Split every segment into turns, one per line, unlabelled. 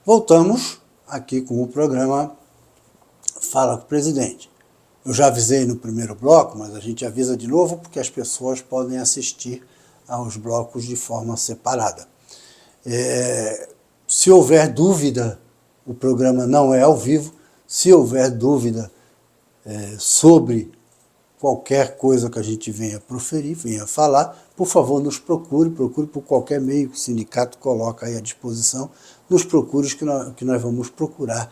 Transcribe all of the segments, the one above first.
Voltamos aqui com o programa Fala com o Presidente. Eu já avisei no primeiro bloco, mas a gente avisa de novo porque as pessoas podem assistir aos blocos de forma separada. Se houver dúvida, o programa não é ao vivo. Se houver dúvida sobre qualquer coisa que a gente venha proferir, venha falar, por favor, nos procure por qualquer meio que o sindicato coloca aí à disposição, nos procure que nós vamos procurar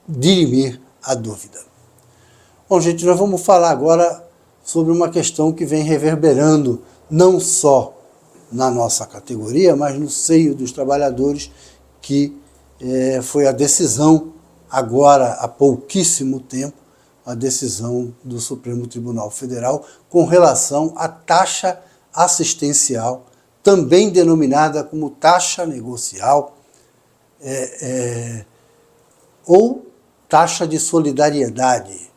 dirimir a dúvida. Bom, gente, nós vamos falar agora sobre uma questão que vem reverberando não só na nossa categoria, mas no seio dos trabalhadores, que foi a decisão, agora há pouquíssimo tempo, a decisão do Supremo Tribunal Federal com relação à taxa assistencial, também denominada como taxa negocial, ou taxa de solidariedade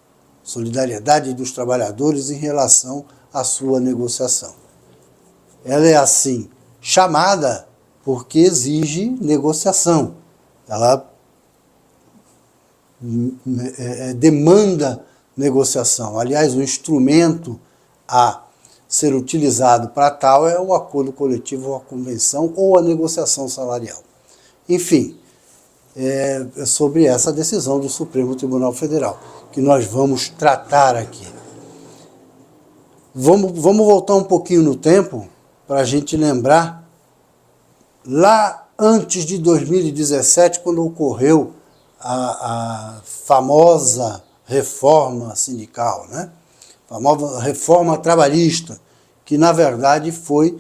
dos trabalhadores em relação à sua negociação. Ela é assim chamada porque exige negociação. Ela demanda negociação. Aliás, o instrumento a ser utilizado para tal é o acordo coletivo ou a convenção ou a negociação salarial. Enfim, é sobre essa decisão do Supremo Tribunal Federal que nós vamos tratar aqui. Vamos voltar um pouquinho no tempo para a gente lembrar lá antes de 2017, quando ocorreu a famosa reforma sindical, né? A famosa reforma trabalhista, que na verdade foi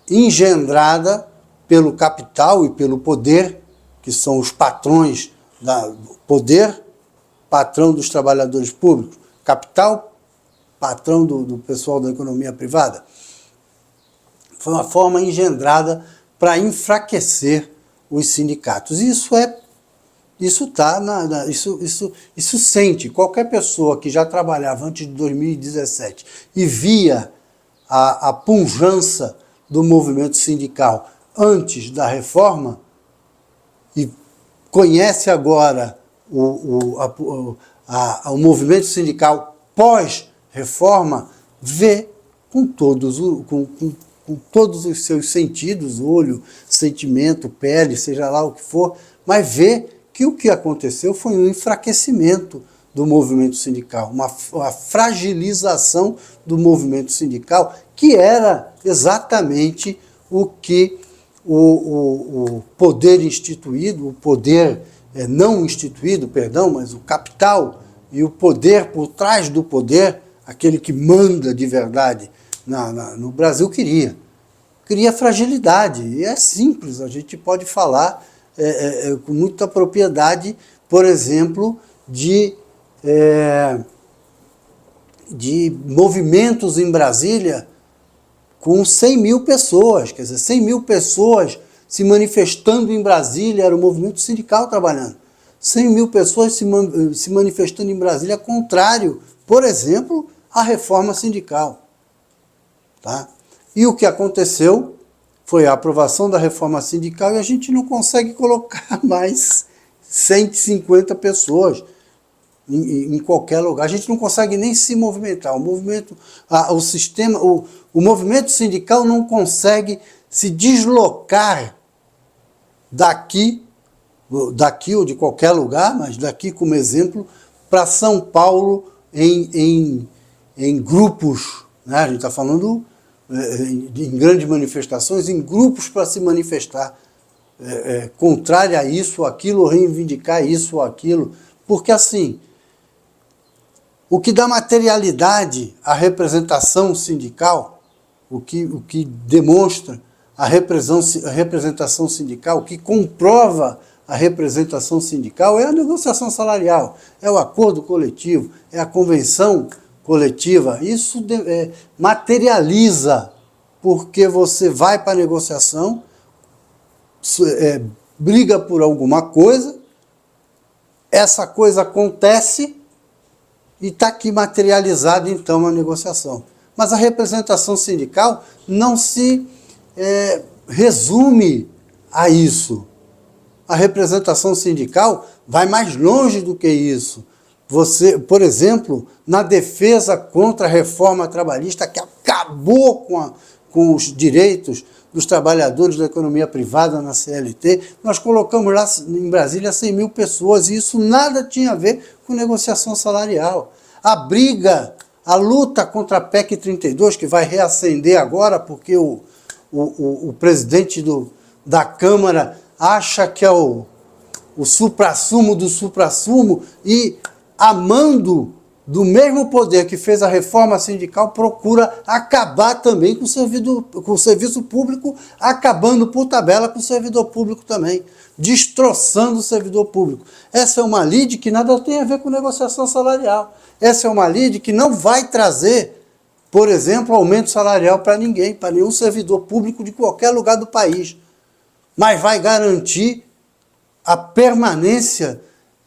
engendrada pelo capital e pelo poder, que são os patrões poder, patrão dos trabalhadores públicos, capital, patrão do pessoal da economia privada. Foi uma forma engendrada para enfraquecer os sindicatos. Isso sente. Qualquer pessoa que já trabalhava antes de 2017 e via a pujança do movimento sindical antes da reforma e conhece agora o movimento sindical pós-reforma, vê com todos os seus sentidos, olho, sentimento, pele, seja lá o que for, mas vê que o que aconteceu foi um enfraquecimento do movimento sindical, uma fragilização do movimento sindical, que era exatamente o que o poder instituído, o poder não instituído, perdão, mas o capital e o poder por trás do poder, aquele que manda de verdade no Brasil, queria fragilidade. E é simples, a gente pode falar com muita propriedade, por exemplo, de movimentos em Brasília com 100 mil pessoas, quer dizer, 100 mil pessoas se manifestando em Brasília, era o movimento sindical trabalhando. 100 mil pessoas se manifestando em Brasília contrário, por exemplo, à reforma sindical. Tá? E o que aconteceu foi a aprovação da reforma sindical e a gente não consegue colocar mais 150 pessoas em qualquer lugar. A gente não consegue nem se movimentar. O movimento sindical não consegue se deslocar daqui ou de qualquer lugar, mas daqui como exemplo, para São Paulo em grupos, né? A gente está falando em grandes manifestações, em grupos para se manifestar contrário a isso ou aquilo, reivindicar isso ou aquilo, porque assim, o que dá materialidade à representação sindical, o que demonstra a representação sindical, o que comprova a representação sindical é a negociação salarial, é o acordo coletivo, é a convenção coletiva. Isso materializa, porque você vai para a negociação, briga por alguma coisa, essa coisa acontece e está aqui materializado então a negociação. Mas a representação sindical não se resume a isso. a representação sindical vai mais longe do que isso. Você, por exemplo, na defesa contra a reforma trabalhista que acabou com os direitos dos trabalhadores da economia privada na CLT, nós colocamos lá em Brasília 100 mil pessoas e isso nada tinha a ver com negociação salarial. A briga, a luta contra a PEC 32, que vai reacender agora porque o presidente da Câmara acha que é o suprassumo do suprassumo e, amando do mesmo poder que fez a reforma sindical, procura acabar também com o serviço público, acabando por tabela com o servidor público também, destroçando o servidor público. Essa é uma lide que nada tem a ver com negociação salarial. Essa é uma lide que não vai trazer, por exemplo, aumento salarial para ninguém, para nenhum servidor público de qualquer lugar do país, mas vai garantir a permanência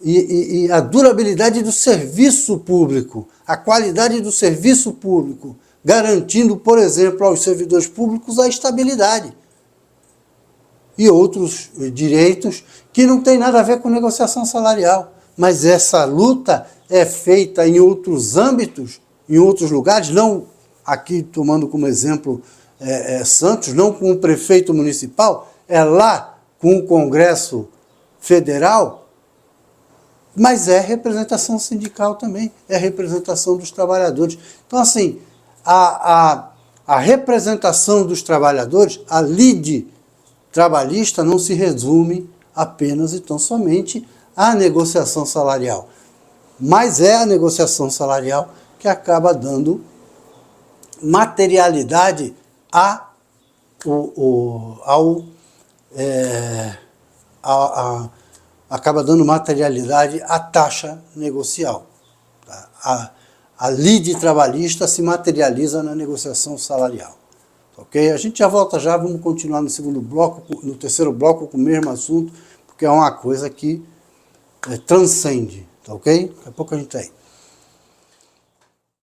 e a durabilidade do serviço público, a qualidade do serviço público, garantindo, por exemplo, aos servidores públicos a estabilidade e outros direitos que não tem nada a ver com negociação salarial. Mas essa luta é feita em outros âmbitos, em outros lugares, não aqui tomando como exemplo Santos, não com o prefeito municipal, é lá com o Congresso Federal, mas é representação sindical também, é representação dos trabalhadores. Então, assim, a representação dos trabalhadores, a lide trabalhista não se resume apenas e tão somente à negociação salarial, mas é a negociação salarial que acaba dando materialidade acaba dando materialidade à taxa negocial. A lide trabalhista se materializa na negociação salarial. Ok? A gente já volta já, vamos continuar no segundo bloco, no terceiro bloco com o mesmo assunto, porque é uma coisa que transcende. Tá ok? Daqui a pouco a gente tá aí.